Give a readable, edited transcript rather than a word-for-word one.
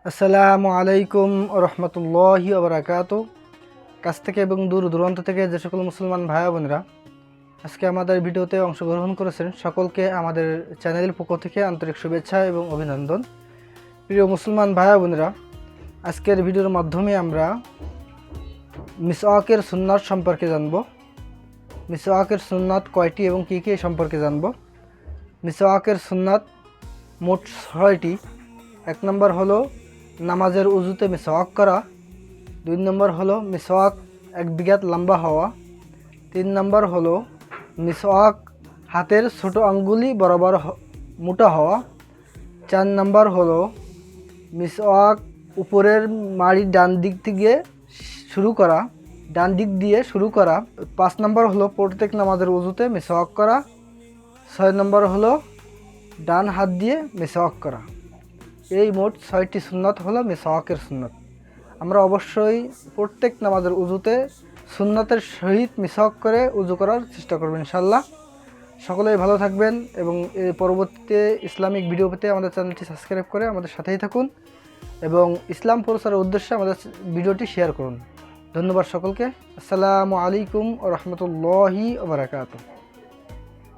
আসসালামু আলাইকুম রহমতুল্লাহি ওবরাকাতু। কাছ থেকে এবং দূর দূরান্ত থেকে যে সকল মুসলমান ভাই বোনেরা আজকে আমাদের ভিডিওতে অংশগ্রহণ করেছেন, সকলকে আমাদের চ্যানেলের পক্ষ থেকে আন্তরিক শুভেচ্ছা এবং অভিনন্দন। প্রিয় মুসলমান ভাই বোনেরা, আজকের ভিডিওর মাধ্যমে আমরা মিসওয়াকের সুন্নাত সম্পর্কে জানব। মিসওয়াকের সুন্নাত কয়টি এবং কী কী সম্পর্কে জানব। মিসওয়াকের সুন্নাত মোট 6টি। 1 নম্বর হলো নামাজের উজুতে মিসওয়াক করা। 2 নম্বর হলো মিসওয়াক 1 বিঘাত লম্বা হওয়া। 3 নম্বর হলো মিসওয়াক হাতের ছোট আঙ্গুলি বরাবর মোটা হওয়া। 4 নম্বর হলো মিসওয়াক উপরের মাড়ির ডান দিক দিয়ে শুরু করা। 5 নম্বর হলো প্রত্যেক নামাজের উজুতে মিসওয়াক করা। 6 নম্বর হলো ডান হাত দিয়ে মিসওয়াক করা। এই মোট 6টি সুন্নাত হলো মিসওয়াকের সুন্নাত। আমরা অবশ্যই প্রত্যেক নামাজের উজুতে সুন্নাতের সহিত মিসওয়াক করে উজু করার চেষ্টা করবেন ইনশাআল্লাহ। সকলেই ভালো থাকবেন এবং এই পরবর্তীতে ইসলামিক ভিডিও পেতে আমাদের চ্যানেলটি সাবস্ক্রাইব করে আমাদের সাথেই থাকুন এবং ইসলাম প্রচারের উদ্দেশ্যে আমাদের ভিডিওটি শেয়ার করুন। ধন্যবাদ সকলকে। আসসালামু আলাইকুম ওয়া রাহমাতুল্লাহি ওয়া বারাকাতুহু।